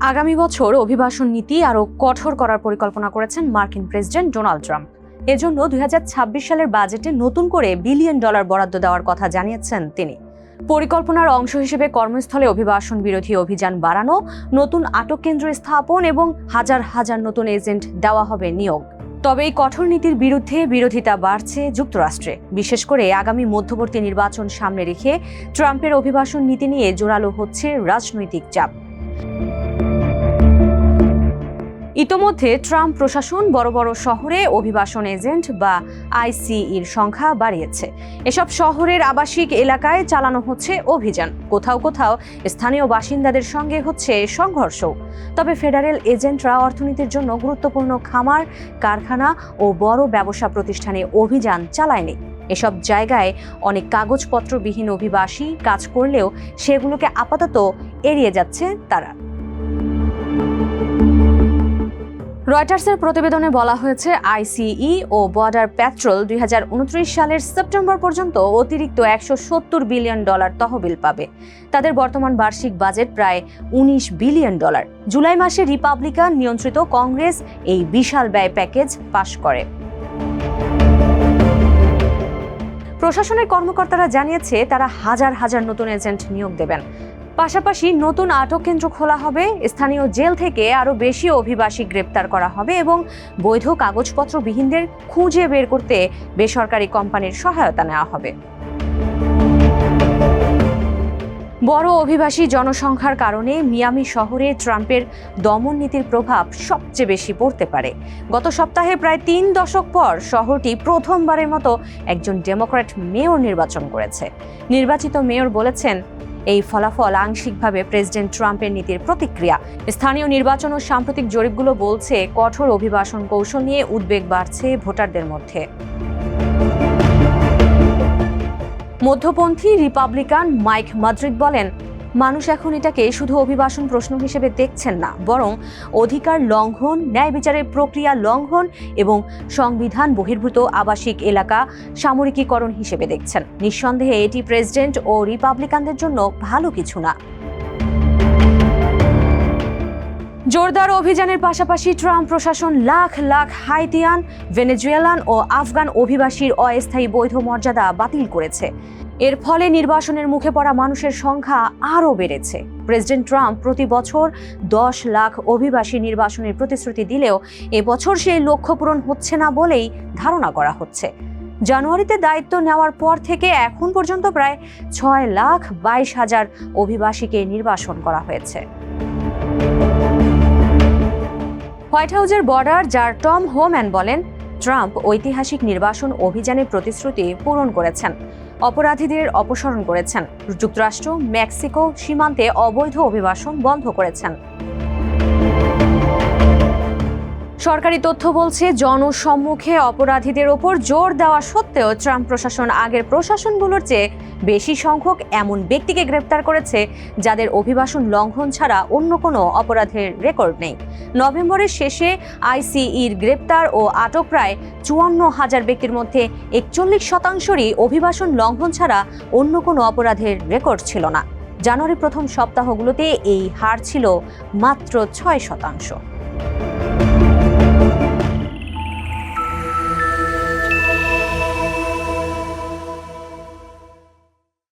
আগামী বছর অভিবাসন নীতি আরও কঠোর করার পরিকল্পনা করেছেন মার্কিন প্রেসিডেন্ট ডোনাল্ড ট্রাম্প। এজন্য 2026 সালের বাজেটে নতুন করে $1 বিলিয়ন বরাদ্দ দেওয়ার কথা জানিয়েছেন তিনি। পরিকল্পনার অংশ হিসেবে কর্মস্থলে অভিবাসন বিরোধী অভিযান বাড়ানো, নতুন আটক কেন্দ্র স্থাপন এবং হাজার হাজার নতুন এজেন্ট দেওয়া হবে নিয়োগ। তবে এই কঠোর নীতির বিরুদ্ধে বিরোধিতা বাড়ছে যুক্তরাষ্ট্রে, বিশেষ করে আগামী মধ্যবর্তী নির্বাচন সামনে রেখে ট্রাম্পের অভিবাসন নীতি নিয়ে জোরালো হচ্ছে রাজনৈতিক চাপ। ইতোমধ্যে ট্রাম্প প্রশাসন বড় বড় শহরে অভিবাসন এজেন্ট বা আইসিইর সংখ্যা বাড়িয়েছে। এসব শহরের আবাসিক এলাকায় চালানো হচ্ছে অভিযান, কোথাও কোথাও স্থানীয় বাসিন্দাদের সঙ্গে হচ্ছে সংঘর্ষ। তবে ফেডারেল এজেন্টরা অর্থনীতির জন্য গুরুত্বপূর্ণ খামার, কারখানা ও বড় ব্যবসা প্রতিষ্ঠানে অভিযান চালায়নি। এসব জায়গায় অনেক কাগজপত্রবিহীন অভিবাসী কাজ করলেও সেগুলোকে আপাতত এড়িয়ে যাচ্ছে তারা। রয়টার্সের প্রতিবেদনে বলা হয়েছে, আইসিই ও বর্ডার প্যাট্রোল 2029 সালের সেপ্টেম্বর পর্যন্ত অতিরিক্ত $170 বিলিয়ন তহবিল পাবে। তাদের বর্তমান বার্ষিক বাজেট প্রায় $19 বিলিয়ন। জুলাই মাসে রিপাবলিকান নিয়ন্ত্রিত কংগ্রেস এই বিশাল ব্যয় প্যাকেজ পাশ করে। প্রশাসনের কর্মকর্তারা জানিয়েছে তারা হাজার হাজার নতুন এজেন্ট নিয়োগ দেবেন। পাশাপাশি নতুন আটক কেন্দ্র খোলা হবে, স্থানীয় জেল থেকে আরও বেশি অভিবাসী গ্রেপ্তার করা হবে এবং বৈধ কাগজপত্রবিহীনদের খুঁজে বের করতে বেসরকারি কোম্পানির সহায়তা নেওয়া হবে। বড় অভিবাসী জনসংখ্যার কারণে মিয়ামি শহরে ট্রাম্পের দমন নীতির প্রভাব সবচেয়ে বেশি পড়তে পারে। গত সপ্তাহে প্রায় 3 দশক পর শহরটি প্রথমবারের মতো একজন ডেমোক্র্যাট মেয়র নির্বাচন করেছে। নির্বাচিত মেয়র বলেছেন, এই ফলাফল আংশিকভাবে প্রেসিডেন্ট ট্রাম্পের নীতির প্রতিক্রিয়া। স্থানীয় নির্বাচন ও সাম্প্রতিক জরিপগুলো বলছে কঠোর অভিবাসন কৌশল নিয়ে উদ্বেগ বাড়ছে ভোটারদের মধ্যে। মধ্যপন্থী রিপাবলিকান মাইক মাদ্রিদ বলেন, মানুষ এখন এটাকে শুধু অভিবাসন প্রশ্ন হিসেবে দেখছেন না, বরং অধিকার লঙ্ঘন, ন্যায় বিচারের প্রক্রিয়া লঙ্ঘন এবং সংবিধান বহির্ভূত আবাসিক এলাকা সামরিকীকরণ হিসেবে দেখছেন। নিঃসন্দেহে এটি প্রেসিডেন্ট ও রিপাবলিকানদের জন্য ভালো কিছু না। জোরদার অভিযানের পাশাপাশি ট্রাম্প প্রশাসন লাখ লাখ হাইতিয়ান, ভেনেজুয়েলান ও আফগান অভিবাসীর অস্থায়ী বৈধ মর্যাদা বাতিল করেছে। এর ফলে নির্বাসনের মুখে পড়া মানুষের সংখ্যা আরও বেড়েছে। প্রেসিডেন্ট ট্রাম্প প্রতি বছর 10 লাখ অভিবাসী নির্বাসনের প্রতিশ্রুতি দিলেও এবছর সেই লক্ষ্য পূরণ হচ্ছে না বলেই ধারণা করা হচ্ছে। জানুয়ারিতে দায়িত্ব নেওয়ার পর থেকে এখন পর্যন্ত প্রায় 6,22,000 অভিবাসীকে নির্বাসন করা হয়েছে। হোয়াইট হাউসের বর্ডার যার টম হোম্যান বলেন, ট্রাম্প ঐতিহাসিক নির্বাসন অভিযানের প্রতিশ্রুতি পূরণ করেছেন, অপরাধীদের অপসারণ করেছেন, যুক্তরাষ্ট্র মেক্সিকো সীমান্তে অবৈধ অভিবাসন বন্ধ করেছেন। সরকারি তথ্য বলছে, জনসম্মুখে অপরাধীদের ওপর জোর দেওয়া সত্ত্বেও ট্রাম্প প্রশাসন আগের প্রশাসনগুলোর চেয়ে বেশি সংখ্যক এমন ব্যক্তিকে গ্রেপ্তার করেছে যাদের অভিবাসন লঙ্ঘন ছাড়া অন্য কোনো অপরাধের রেকর্ড নেই। নভেম্বরের শেষে আইসিইর গ্রেপ্তার ও আটক প্রায় 54,000 ব্যক্তির মধ্যে 41%রই অভিবাসন লঙ্ঘন ছাড়া অন্য কোনো অপরাধের রেকর্ড ছিল না। জানুয়ারির প্রথম সপ্তাহগুলোতে এই হার ছিল মাত্র 6%।